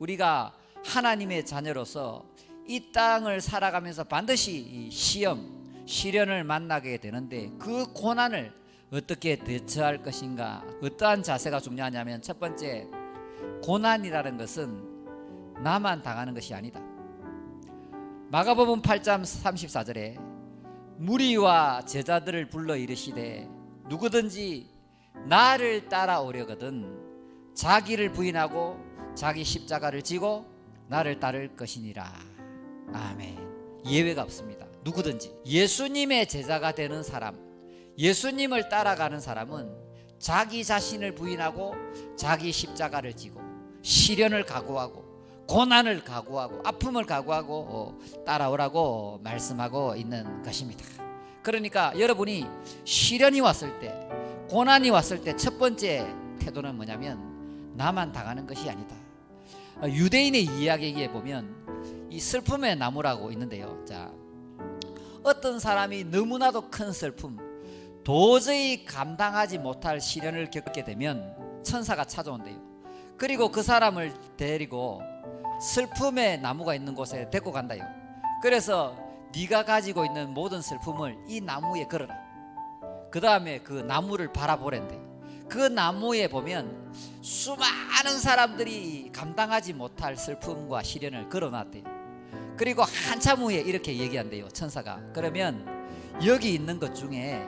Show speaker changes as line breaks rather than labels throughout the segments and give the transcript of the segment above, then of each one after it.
우리가 하나님의 자녀로서 이 땅을 살아가면서 반드시 이 시험, 시련을 만나게 되는데 그 고난을 어떻게 대처할 것인가, 어떠한 자세가 중요하냐면, 첫 번째, 고난이라는 것은 나만 당하는 것이 아니다. 마가복음 8장 34절에 무리와 제자들을 불러 이르시되 누구든지 나를 따라오려거든 자기를 부인하고 자기 십자가를 지고 나를 따를 것이니라. 아멘. 예외가 없습니다. 누구든지 예수님의 제자가 되는 사람, 예수님을 따라가는 사람은 자기 자신을 부인하고 자기 십자가를 지고 시련을 각오하고 고난을 각오하고 아픔을 각오하고 따라오라고 말씀하고 있는 것입니다. 그러니까 여러분이 시련이 왔을 때, 고난이 왔을 때 첫 번째 태도는 뭐냐면 나만 당하는 것이 아니다. 유대인의 이야기에 보면 이 슬픔의 나무라고 있는데요. 자, 어떤 사람이 너무나도 큰 슬픔, 도저히 감당하지 못할 시련을 겪게 되면 천사가 찾아온대요. 그리고 그 사람을 데리고 슬픔의 나무가 있는 곳에 데리고 간다요. 그래서 네가 가지고 있는 모든 슬픔을 이 나무에 걸어라. 그 다음에 그 나무를 바라보랜대. 그 나무에 보면 수많은 사람들이 감당하지 못할 슬픔과 시련을 걸어놨대요. 그리고 한참 후에 이렇게 얘기한대요, 천사가. 그러면 여기 있는 것 중에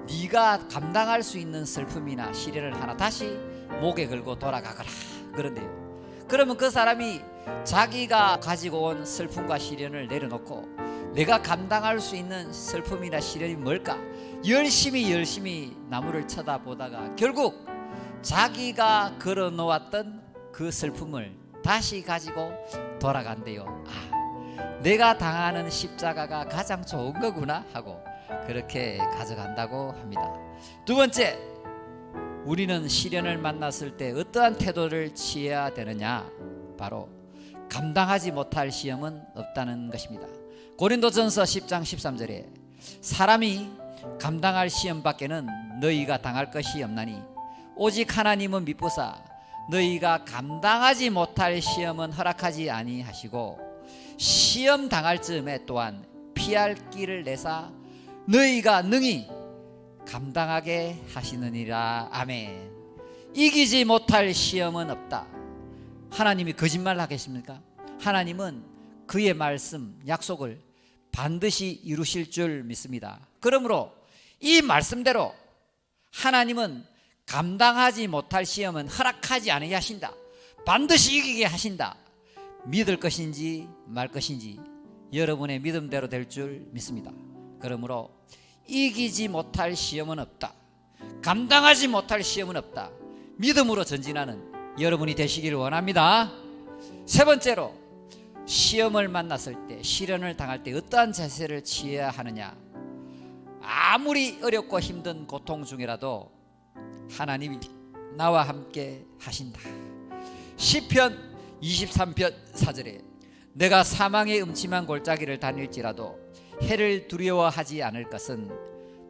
네가 감당할 수 있는 슬픔이나 시련을 하나 다시 목에 걸고 돌아가거라, 그런데요. 그러면 그 사람이 자기가 가지고 온 슬픔과 시련을 내려놓고 내가 감당할 수 있는 슬픔이나 시련이 뭘까? 열심히 나무를 쳐다보다가 결국 자기가 걸어놓았던 그 슬픔을 다시 가지고 돌아간대요. 내가 당하는 십자가가 가장 좋은 거구나 하고 그렇게 가져간다고 합니다. 두 번째, 우리는 시련을 만났을 때 어떠한 태도를 취해야 되느냐? 바로 감당하지 못할 시험은 없다는 것입니다. 고린도전서 10장 13절에 사람이 감당할 시험 밖에는 너희가 당할 것이 없나니 오직 하나님은 미쁘사 너희가 감당하지 못할 시험은 허락하지 아니하시고 시험 당할 즈음에 또한 피할 길을 내사 너희가 능히 감당하게 하시느니라. 아멘. 이기지 못할 시험은 없다. 하나님이 거짓말 하겠습니까? 하나님은 그의 말씀, 약속을 반드시 이루실 줄 믿습니다. 그러므로 이 말씀대로 하나님은 감당하지 못할 시험은 허락하지 아니하신다. 반드시 이기게 하신다. 믿을 것인지 말 것인지 여러분의 믿음대로 될 줄 믿습니다. 그러므로 이기지 못할 시험은 없다. 감당하지 못할 시험은 없다. 믿음으로 전진하는 여러분이 되시기를 원합니다. 세 번째로, 시험을 만났을 때, 시련을 당할 때 어떠한 자세를 취해야 하느냐? 아무리 어렵고 힘든 고통 중이라도 하나님이 나와 함께 하신다. 시편 23편 4절에 내가 사망의 음침한 골짜기를 다닐지라도 해를 두려워하지 않을 것은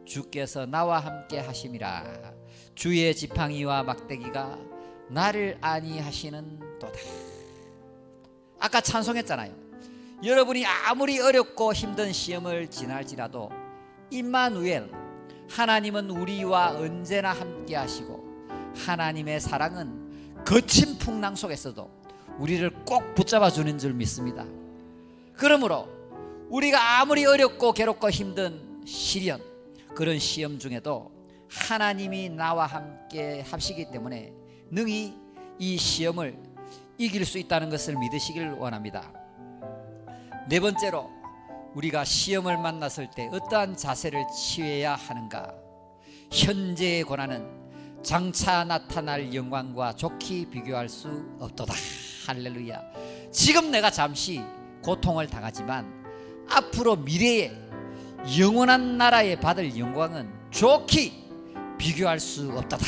주께서 나와 함께 하심이라. 주의 지팡이와 막대기가 나를 안위하시는도다. 아까 찬송했잖아요. 여러분이 아무리 어렵고 힘든 시험을 지날지라도 임마누엘, 하나님은 우리와 언제나 함께 하시고 하나님의 사랑은 거친 풍랑 속에서도 우리를 꼭 붙잡아 주는 줄 믿습니다. 그러므로 우리가 아무리 어렵고 괴롭고 힘든 시련, 그런 시험 중에도 하나님이 나와 함께 하시기 때문에 능히 이 시험을 이길 수 있다는 것을 믿으시길 원합니다. 네 번째로, 우리가 시험을 만났을 때 어떠한 자세를 취해야 하는가? 현재의 고난은 장차 나타날 영광과 좋게 비교할 수 없도다. 할렐루야. 지금 내가 잠시 고통을 당하지만 앞으로 미래에 영원한 나라에 받을 영광은 좋게 비교할 수 없도다.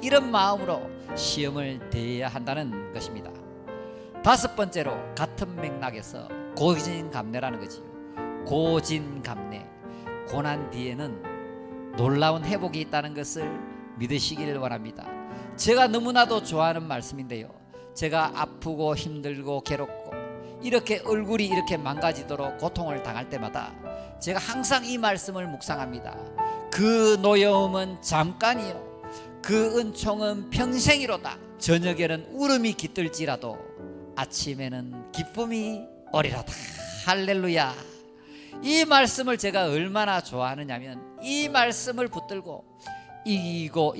이런 마음으로 시험을 대해야 한다는 것입니다. 다섯 번째로, 같은 맥락에서 고진감래라는 거지요. 고진감래, 고난 뒤에는 놀라운 회복이 있다는 것을 믿으시기를 원합니다. 제가 너무나도 좋아하는 말씀인데요, 제가 아프고 힘들고 괴롭고 이렇게 얼굴이 이렇게 망가지도록 고통을 당할 때마다 제가 항상 이 말씀을 묵상합니다. 그 노여움은 잠깐이요 그 은총은 평생이로다. 저녁에는 울음이 깃들지라도 아침에는 기쁨이 오리로다. 할렐루야. 이 말씀을 제가 얼마나 좋아하느냐면 이 말씀을 붙들고 이기고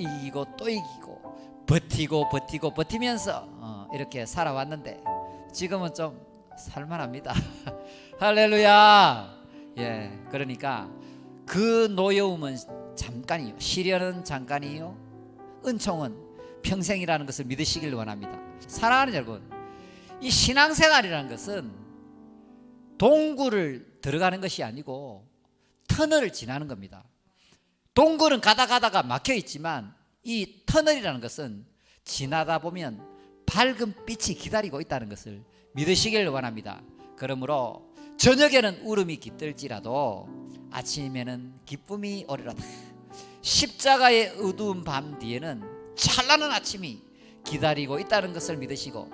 또 이기고 버티고 버티면서 이렇게 살아왔는데 지금은 좀 살만합니다. 할렐루야. 예, 그러니까 그 노여움은 잠깐이요 시련은 잠깐이요 은총은 평생이라는 것을 믿으시길 원합니다. 사랑하는 여러분, 이 신앙생활이라는 것은 동굴을 들어가는 것이 아니고 터널을 지나는 겁니다. 동굴은 가다가 막혀 있지만 이 터널이라는 것은 지나다 보면 밝은 빛이 기다리고 있다는 것을 믿으시길 원합니다. 그러므로 저녁에는 울음이 깃들지라도 아침에는 기쁨이 오리로다. 십자가의 어두운 밤 뒤에는 찬란한 아침이 기다리고 있다는 것을 믿으시고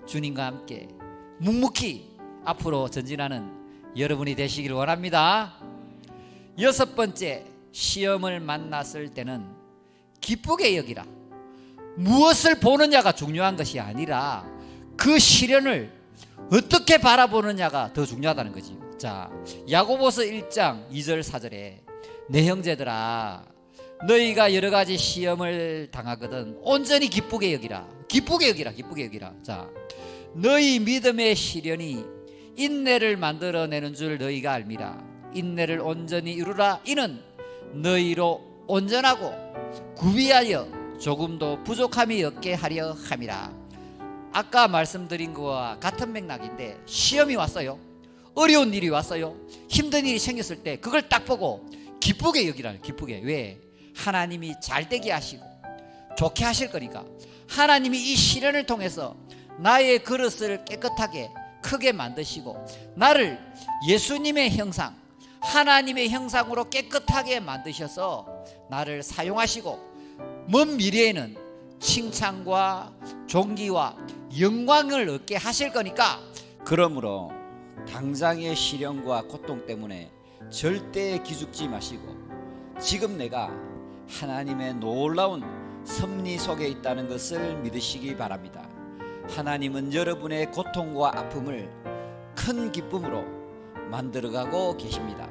주님과 함께 묵묵히 앞으로 전진하는 여러분이 되시길 원합니다. 여섯 번째, 시험을 만났을 때는 기쁘게 여기라. 무엇을 보느냐가 중요한 것이 아니라 그 시련을 어떻게 바라보느냐가 더 중요하다는 거지. 자, 야고보서 1장 2절 4절에 내 형제들아 너희가 여러 가지 시험을 당하거든 온전히 기쁘게 여기라. 기쁘게 여기라. 자, 너희 믿음의 시련이 인내를 만들어내는 줄 너희가 알미라. 인내를 온전히 이루라. 이는 너희로 온전하고 구비하여 조금도 부족함이 없게 하려 함이라. 아까 말씀드린 것과 같은 맥락인데 시험이 왔어요. 어려운 일이 왔어요. 힘든 일이 생겼을 때 그걸 딱 보고 기쁘게 여기라. 기쁘게. 왜? 하나님이 잘되게 하시고 좋게 하실 거니까. 하나님이 이 시련을 통해서 나의 그릇을 깨끗하게 크게 만드시고 나를 예수님의 형상 하나님의 형상으로 깨끗하게 만드셔서 나를 사용하시고 먼 미래에는 칭찬과 존귀와 영광을 얻게 하실 거니까. 그러므로 당장의 시련과 고통 때문에 절대 기죽지 마시고 지금 내가 하나님의 놀라운 섭리 속에 있다는 것을 믿으시기 바랍니다. 하나님은 여러분의 고통과 아픔을 큰 기쁨으로 만들어가고 계십니다.